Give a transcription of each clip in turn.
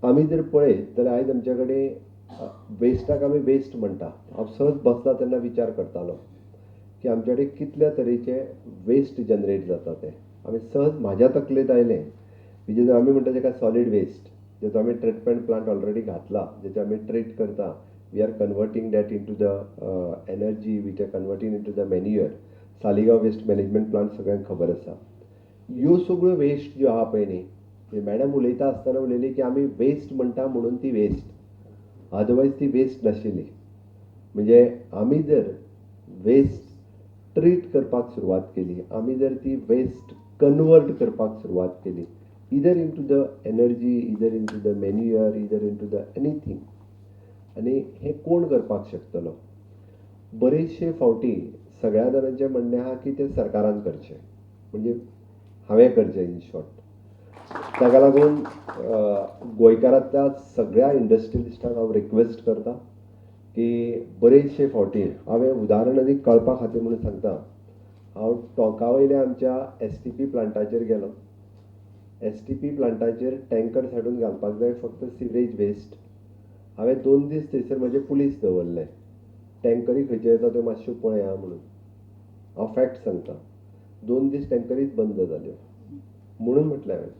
आमी जर पळयत जाल्यार आयज आमचे कडेन वेस्टाक आमी वेस्ट म्हणटा. हांव सहज बसता तेन्ना विचार करतालो की आमचे कडेन कितल्या तरेचे वेस्ट जनरेट जाता ते. आमी सहज म्हाज्या तकलेंत आयलें म्हणजे जर आमी म्हणटा तेका सॉलीड वेस्ट, जेचो आमी ट्रिटमेंट प्लांट ऑलरेडी घातला, जेचे आमी ट्रीट करता. We are converting that into the energy, which are converting into the manure. Saligao waste management plant सगळ्यांक खबर आसा. ह्यो सगळ्यो वेस्ट ज्यो आहा पळय न्ही, मॅडम उलयता आसतना उलयली की आमी वेस्ट म्हणटा म्हणून ती वेस्ट, अदरवायज ती वेस्ट नाशिल्ली. म्हणजे आमी जर वेस्ट ट्रीट करपाक सुरवात केली, आमी जर ती वेस्ट कन्वर्ट करपाक सुरवात केली, either into the energy, either into the manure, either into the anything, आनी हें कोण करपाक शकतलो? बरेचशे फावटी सगळ्या जाणांचें म्हणणें आहा की तें सरकारान करचें, म्हणजे हांवें करचें इन शॉर्ट. ताका लागून गोंयकारांतल्या सगळ्या इंडस्ट्रियलिस्टांक हांव रिक्वेस्ट करता की बरेचशे फावटी हांवें उदाहरण आनी कळपा खातीर म्हणून सांगता. हांव टोंका वयल्या आमच्या STP प्लांटाचेर गेलो. STP प्लांटाचेर टँकर हाडून घालपाक जाय फक्त सिवेज वेस्ट. हांवें 2 दीस थंयसर म्हजे पुलीस दवरले, टँकरी खंयचे येता त्यो मातश्यो पळया म्हणून. हांव फॅक्ट सांगता, 2 दीस टँकरीच बंद जाल्यो. म्हणून म्हटलें हांवें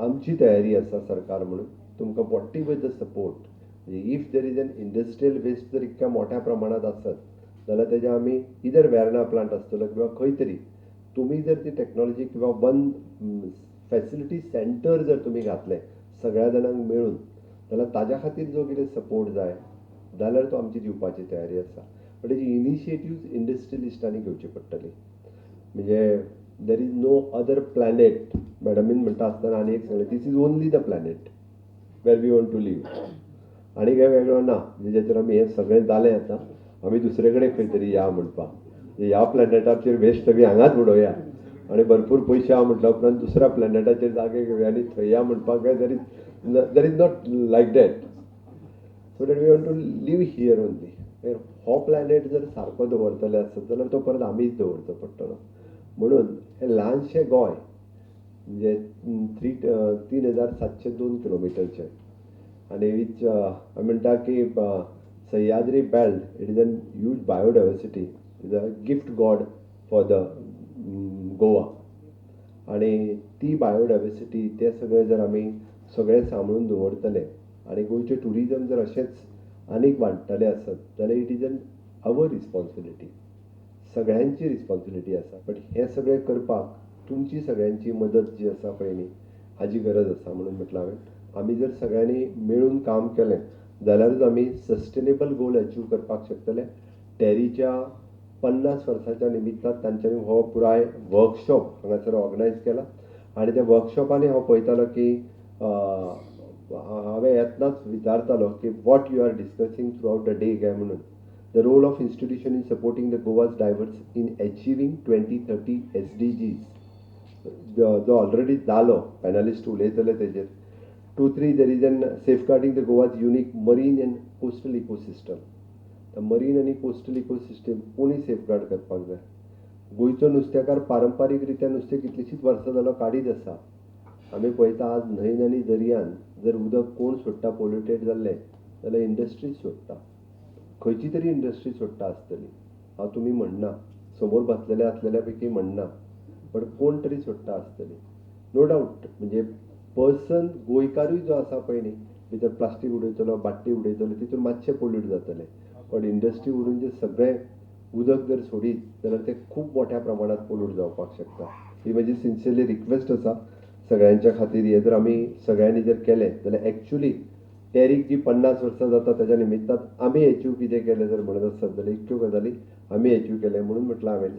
आमची तयारी आसा सरकार म्हणून तुमकां वॉट एवर द सपोर्ट. म्हणजे if there is an industrial waste जर इतक्या मोठ्या प्रमाणात आसत जाल्यार तेजे आमी इदर वेर्ना प्लांट आसतलो किंवा खंय तरी तुमी जर ती टॅक्नॉलॉजी किंवा वन फॅसिलिटी सेंटर जर तुमी घातले सगळ्या जाणांक मेळून, जाल्यार ताज्या खातीर जो कितें सपोर्ट जाय जाल्यार तो आमची दिवपाची तयारी आसा. बट तेजी इनिशिएटिव्ह इंडस्ट्रियलिस्टांनी घेवची पडटली. म्हणजे there is no other planet. मॅडमीन म्हणटा आसतना आनी एक सांगलें, this is only the planet where we want to live. आनी काय वेगळो ना. म्हणजे जेचेर आमी हें सगळें जालें आतां आमी दुसरे कडेन खंय तरी या म्हणपाक. ह्या प्लॅनेटाचेर वेस्ट आमी हांगाच उडोवया आनी भरपूर पयशे आहा म्हटल्या उपरांत दुसऱ्या प्लॅनेटाचेर जागे घेवया आनी थंय या म्हणपाक काय there is not like that. So that we want to live here only. हो प्लॅनेट जर सारको दवरतले आसत जाल्यार तो परत आमीच दवरचो पडटलो. म्हणून हें ल्हानशें गोंय म्हणजे 3,702 किलोमिटरचें आनी वीच हांव म्हणटा की Sahyadri belt, it is an huge biodiversity, is a gift God for the Goa. आनी ती बायोडायवर्सिटी तें सगळें जर आमी सगळें सांबाळून दवरतले आनी गोंयचें ट्युरिजम जर अशेंच आनीक वाडटलें आसत जाल्यार it is an hour responsibility, सगळ्यांची रिस्पॉन्सिबिलिटी आसा. बट हें सगळें करपाक तुमची सगळ्यांची मदत जी आसा पळय न्ही हाजी गरज आसा. म्हणून म्हटलं हांवें आमी जर सगळ्यांनी मेळून काम केलें जाल्यारूच आमी सस्टेनेबल गोल अचीव करपाक शकतले. टॅरीच्या 50 वर्साच्या निमित्तान तांच्यांनी हो पुराय वर्कशॉप हांगासर ऑर्गनायज केला. आनी त्या वर्कशॉपांनी हांव पळयतालो की हांवें येतनाच विचारतालो की what you are discussing throughout the day काय म्हणून. The role of institution in supporting the Goa's diverse in achieving 2030 SDGs. जो ऑलरेडी जालो, पॅनलिस्ट उलयतले तेजेर. 2-3 there is an safeguarding the Goa's unique marine and coastal ecosystem. Marine आनी coastal ecosystem कोणी safeguard करपाक जाय. गोंयचो नुस्तेकार पारंपारीक रित्या नुस्तें कितलींशींच वर्सां जालो काडीत आसा. आमी पळयता आज न्हंयन आनी दर्यान जर उदक कोण सोडटा पोल्युटेड जाल्लें जाल्यार इंडस्ट्रीज सोडटा. खंयची तरी इंडस्ट्री सोडटा आसतली. हांव तुमी म्हणना, समोर बसलेले आसलेल्या पैकी म्हणना, बट कोण तरी सोडटा आसतली. नो डावट म्हणजे पर्सन गोंयकारूय जो आसा पळय न्ही भितर प्लास्टीक उडयतलो, बाट्टी उडयतलो, तितून मातशें पोल्यूट जातलें. पण इंडस्ट्री उडून जे सगळें उदक जर सोडीत जाल्यार तें खूब मोठ्या प्रमाणात पोल्यूट जावपाक शकता. ही म्हजी सिन्सियरली रिक्वेस्ट आसा सगळ्यांच्या खातीर. हे जर आमी सगळ्यांनी जर केलें जाल्यार एक्चुली टॅरीक जी 50 वर्सां जाता तेच्या निमित्तान आमी अचीव कितें केलें जर म्हणत आसत जाल्यार इतक्यो गजाली आमी अचीव केले. म्हणून म्हटलं हांवें